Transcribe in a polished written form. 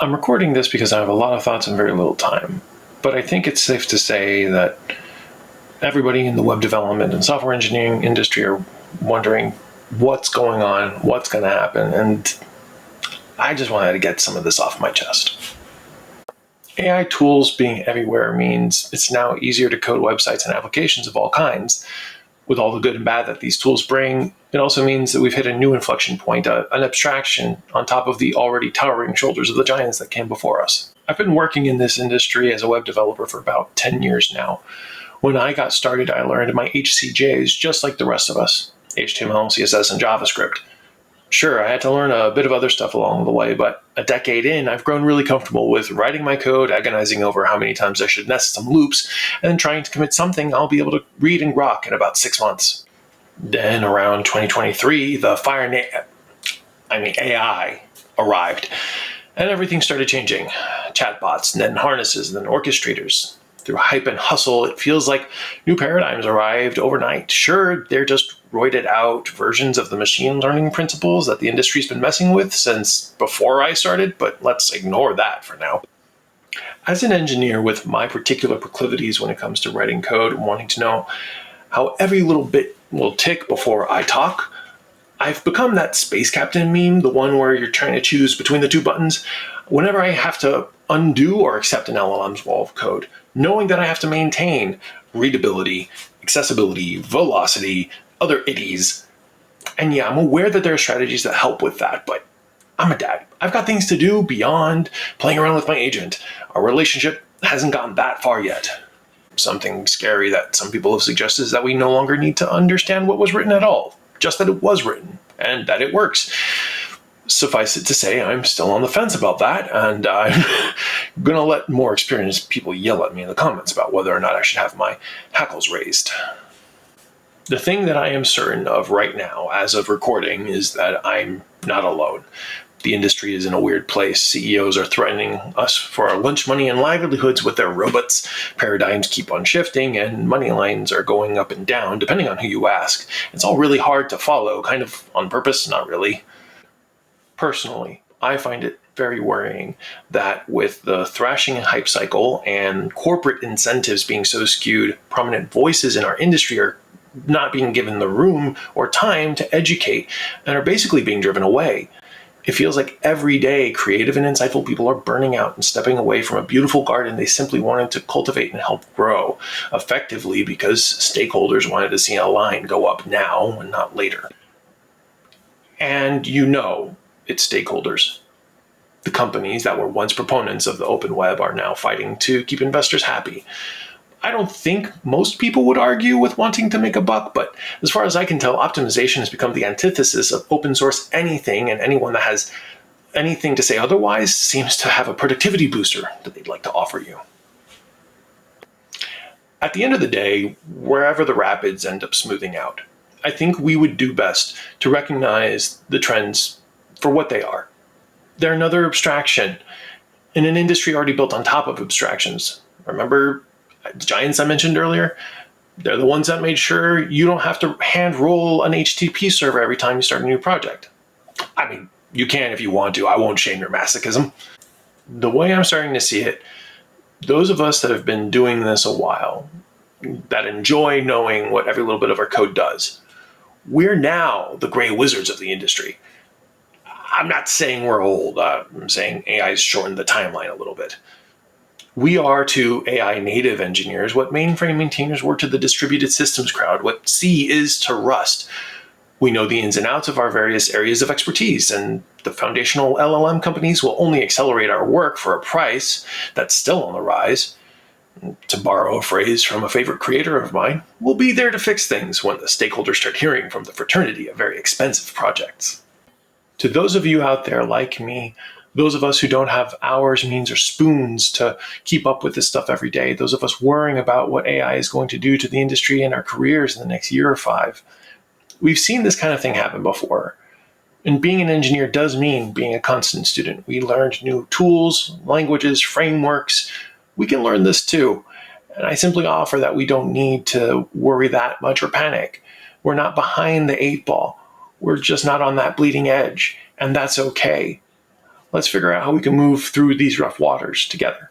I'm recording this because I have a lot of thoughts and very little time, but I think it's safe to say that everybody in the web development and software engineering industry are wondering what's going on, what's going to happen, and I just wanted to get some of this off my chest. AI tools being everywhere means it's now easier to code websites and applications of all kinds. With all the good and bad that these tools bring, it also means that we've hit a new inflection point, an abstraction on top of the already towering shoulders of the giants that came before us. I've been working in this industry as a web developer for about 10 years now. When I got started, I learned my HCJs just like the rest of us, HTML, CSS, and JavaScript. Sure, I had to learn a bit of other stuff along the way, but a decade in, I've grown really comfortable with writing my code, agonizing over how many times I should nest some loops, and then trying to commit something I'll be able to read and grok in about 6 months. Then around 2023, the AI arrived, and everything started changing. Chatbots, and then harnesses, and then orchestrators. Through hype and hustle, it feels like new paradigms arrived overnight. Sure, they're just roided out versions of the machine learning principles that the industry's been messing with since before I started, but let's ignore that for now. As an engineer with my particular proclivities when it comes to writing code and wanting to know how every little bit will tick before I talk, I've become that space captain meme, the one where you're trying to choose between the two buttons. Whenever I have to undo or accept an LLM's wall of code, knowing that I have to maintain readability, accessibility, velocity, other itties. And yeah, I'm aware that there are strategies that help with that, but I'm a dad. I've got things to do beyond playing around with my agent. Our relationship hasn't gotten that far yet. Something scary that some people have suggested is that we no longer need to understand what was written at all, just that it was written and that it works. Suffice it to say, I'm still on the fence about that, and I'm going to let more experienced people yell at me in the comments about whether or not I should have my hackles raised. The thing that I am certain of right now, as of recording, is that I'm not alone. The industry is in a weird place. CEOs are threatening us for our lunch money and livelihoods with their robots. Paradigms keep on shifting, and money lines are going up and down, depending on who you ask. It's all really hard to follow, kind of on purpose, not really. Personally, I find it very worrying that with the thrashing and hype cycle and corporate incentives being so skewed, prominent voices in our industry are not being given the room or time to educate and are basically being driven away. It feels like every day creative and insightful people are burning out and stepping away from a beautiful garden they simply wanted to cultivate and help grow, effectively because stakeholders wanted to see a line go up now and not later. And it's stakeholders. The companies that were once proponents of the open web are now fighting to keep investors happy. I don't think most people would argue with wanting to make a buck, but as far as I can tell, optimization has become the antithesis of open source anything, and anyone that has anything to say otherwise seems to have a productivity booster that they'd like to offer you. At the end of the day, wherever the rapids end up smoothing out, I think we would do best to recognize the trends for what they are. They're another abstraction in an industry already built on top of abstractions. Remember the giants I mentioned earlier? They're the ones that made sure you don't have to hand roll an HTTP server every time you start a new project. I mean, you can if you want to. I won't shame your masochism. The way I'm starting to see it, those of us that have been doing this a while, that enjoy knowing what every little bit of our code does, we're now the gray wizards of the industry. I'm not saying we're old. I'm saying AI's shortened the timeline a little bit. We are to AI native engineers what mainframe maintainers were to the distributed systems crowd, what C is to Rust. We know the ins and outs of our various areas of expertise, and the foundational LLM companies will only accelerate our work for a price that's still on the rise. To borrow a phrase from a favorite creator of mine, we'll be there to fix things when the stakeholders start hearing from the fraternity of very expensive projects. To those of you out there like me, those of us who don't have hours, means, or spoons to keep up with this stuff every day, those of us worrying about what AI is going to do to the industry and our careers in the next year or 5, we've seen this kind of thing happen before. And being an engineer does mean being a constant student. We learned new tools, languages, frameworks. We can learn this too. And I simply offer that we don't need to worry that much or panic. We're not behind the 8 ball. We're just not on that bleeding edge, and that's okay. Let's figure out how we can move through these rough waters together.